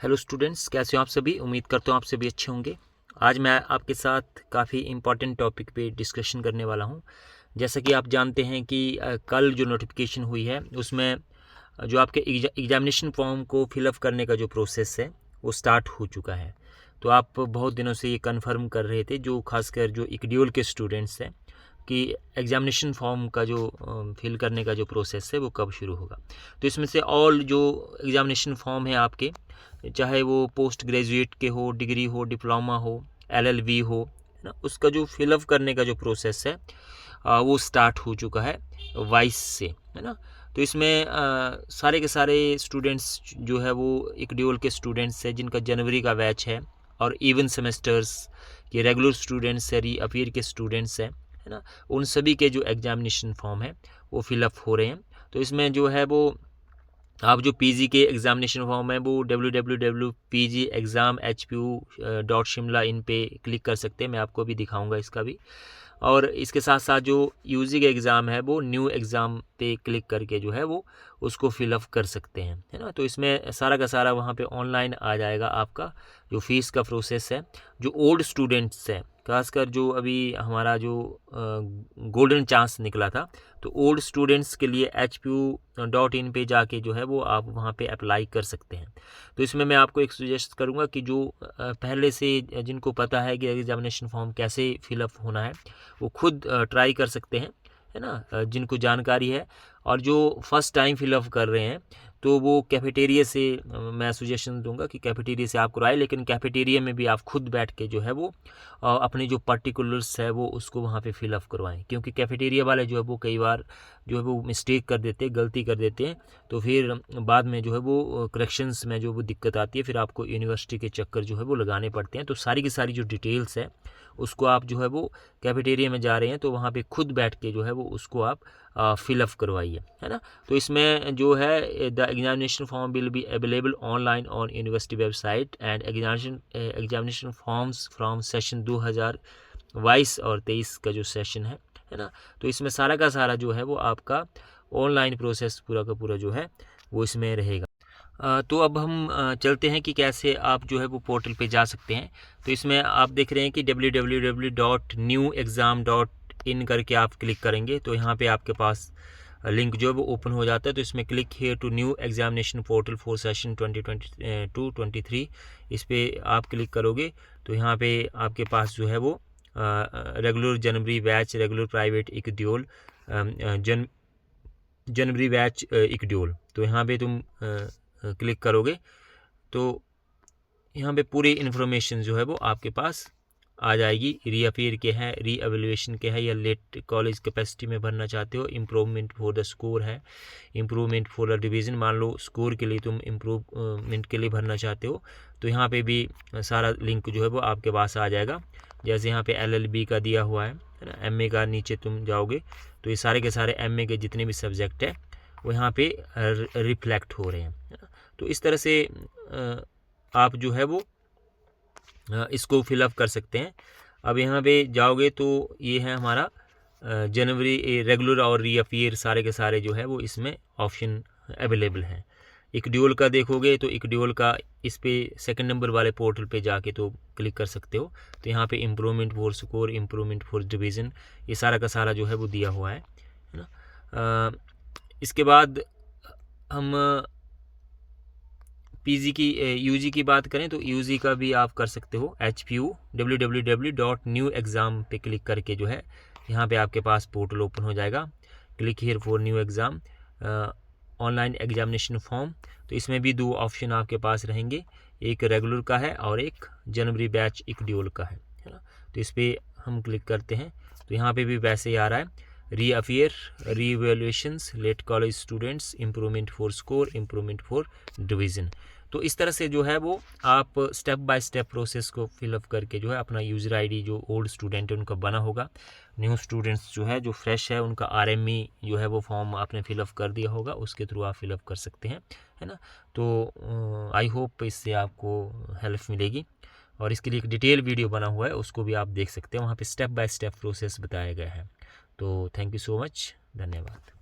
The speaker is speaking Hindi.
हेलो स्टूडेंट्स, कैसे हो आप सभी। उम्मीद करता हूँ आप सभी अच्छे होंगे। आज मैं आपके साथ काफ़ी इम्पॉर्टेंट टॉपिक पे डिस्कशन करने वाला हूँ। जैसा कि आप जानते हैं कि कल जो नोटिफिकेशन हुई है उसमें जो आपके एग्जामिनेशन फॉर्म को फिलअप करने का जो प्रोसेस है वो स्टार्ट हो चुका है। तो आप बहुत दिनों से ये कंफर्म कर रहे थे, जो खासकर जो इक्ड्यूल के स्टूडेंट्स हैं, कि एग्ज़ामिनेशन फॉर्म का जो फिल करने का जो प्रोसेस है वो कब शुरू होगा। तो इसमें से ऑल जो एग्ज़ामिनेशन फॉर्म है आपके, चाहे वो पोस्ट ग्रेजुएट के हो, डिग्री हो, डिप्लोमा हो, एलएलबी हो, है ना, उसका जो फिलअप करने का जो प्रोसेस है वो स्टार्ट हो चुका है 22 से, है ना। तो इसमें सारे के सारे स्टूडेंट्स जो है वो इक्ड्यूल के स्टूडेंट्स हैं जिनका जनवरी का बैच है, और इवन सेमेस्टर्स के रेगुलर स्टूडेंट्स है, री अपीयर के स्टूडेंट्स हैं, है ना। उन सभी के जो एग्जामिनेशन फॉर्म है वो फिलअप हो रहे हैं। तो इसमें जो है वो आप जो पीजी के एग्जामिनेशन फॉर्म है वो www.pgexamhpu.shimla इन पे क्लिक कर सकते हैं। मैं आपको भी दिखाऊंगा इसका भी। और इसके साथ साथ जो यूजी का एग्ज़ाम है वो न्यू एग्ज़ाम पे क्लिक करके जो है वो उसको फिलअप कर सकते हैं, है ना। तो इसमें सारा का सारा वहाँ पे ऑनलाइन आ जाएगा आपका जो फीस का प्रोसेस है। जो ओल्ड स्टूडेंट्स हैं, खासकर जो अभी हमारा जो गोल्डन चांस निकला था, तो ओल्ड स्टूडेंट्स के लिए hpu.in पे जाके जो है वो आप वहाँ पे अप्लाई कर सकते हैं। तो इसमें मैं आपको एक सजेस्ट करूँगा कि जो पहले से जिनको पता है कि एग्जामिनेशन फॉर्म कैसे फिलअप होना है वो खुद ट्राई कर सकते हैं, है ना, जिनको जानकारी है। और जो फर्स्ट टाइम फिलअप कर रहे हैं तो वो कैफेटेरिया से मैं सजेशन दूंगा कि कैफेटेरिया से आप कराएं, लेकिन कैफेटेरिया में भी आप खुद बैठ के जो है वो अपने जो पर्टिकुलर्स है वो उसको वहाँ पे फिलअप करवाएं, क्योंकि कैफेटेरिया वाले जो है वो कई बार जो है वो मिस्टेक कर देते हैं, गलती कर देते हैं। तो फिर बाद में जो है वो करेक्शंस में जो वो दिक्कत आती है, फिर आपको यूनिवर्सिटी के चक्कर जो है वो लगाने पड़ते हैं। तो सारी की सारी जो डिटेल्स है उसको आप जो है वो कैफेटेरिया में जा रहे हैं तो वहाँ पे खुद बैठ के जो है वो उसको आप फिलअप करवाइए, है ना। तो इसमें जो है the examination form will be available online on university website and examination forms from session 2022 और 23 का जो सेशन है ना। तो इसमें सारा का सारा जो है वो आपका ऑनलाइन प्रोसेस पूरा का पूरा जो है वो इसमें रहेगा। तो अब हम चलते हैं कि कैसे आप जो है वो पोर्टल पे जा सकते हैं। तो इसमें आप देख रहे हैं कि www.newexam.in करके आप क्लिक करेंगे तो यहाँ पे आपके पास लिंक जो है वो ओपन हो जाता है। तो इसमें click here to new examination portal for session 2022-23, इस पर आप क्लिक करोगे तो यहाँ पे आपके पास जो है वो रेगुलर जनवरी बैच, रेगुलर प्राइवेट इक्ड्यूल, जनवरी बैच इक्ड्यूल, तो यहाँ पे तुम क्लिक करोगे तो यहाँ पे पूरी इन्फॉर्मेशन जो है वो आपके पास आ जाएगी। रीअपीयर के है, री एवेल्युएशन के है, या लेट कॉलेज कैपेसिटी में भरना चाहते हो, इम्प्रूवमेंट फॉर द स्कोर है, इम्प्रूवमेंट फॉर द डिवीज़न, मान लो स्कोर के लिए तुम इम्प्रूवमेंट के लिए भरना चाहते हो तो यहाँ पे भी सारा लिंक जो है वो आपके पास आ जाएगा। जैसे यहाँ पे एलएलबी का दिया हुआ है ना, एमए का नीचे तुम जाओगे तो ये सारे के सारे एमए के जितने भी सब्जेक्ट है वो यहाँ पे रिफ्लेक्ट हो रहे हैं, है ना। तो इस तरह से आप जो है वो इसको फिलअप कर सकते हैं। अब यहाँ पे जाओगे तो ये है हमारा जनवरी रेगुलर और रीअपीयर, सारे के सारे जो है वो इसमें ऑप्शन अवेलेबल हैं। इक्ड्यूल का देखोगे तो इक्ड्यूल का इस पे सेकंड नंबर वाले पोर्टल पे जाके तो क्लिक कर सकते हो। तो यहाँ पे improvement for score, improvement for division, ये सारा का सारा जो है वो दिया हुआ है ना। इसके बाद हम पीजी की यूजी की बात करें तो यूजी का भी आप कर सकते हो। hpu www.newexam पे क्लिक करके जो है यहाँ पे आपके पास पोर्टल ओपन हो जाएगा। Click here for new exam online examination form. तो इसमें भी दो ऑप्शन आपके पास रहेंगे, एक रेगुलर का है और एक जनवरी बैच इक्ड्यूल का है ना। तो इस पर हम क्लिक करते हैं तो यहाँ पे भी वैसे ही आ रहा है, reappear, reevaluations, late college students, improvement for score, improvement for division. तो इस तरह से जो है वो आप स्टेप बाय स्टेप प्रोसेस को फिलअप करके जो है अपना यूज़र आईडी, जो ओल्ड स्टूडेंट है उनका बना होगा, न्यू स्टूडेंट्स जो है जो फ्रेश है उनका आरएमई जो है वो फॉर्म आपने फिलअप कर दिया होगा, उसके थ्रू आप फिलअप कर सकते हैं, है ना। तो आई होप इससे आपको हेल्प मिलेगी। और इसके लिए एक डिटेल वीडियो बना हुआ है, उसको भी आप देख सकते हैं, वहाँ पे स्टेप बाय स्टेप प्रोसेस बताया गया है। तो थैंक यू सो मच, धन्यवाद।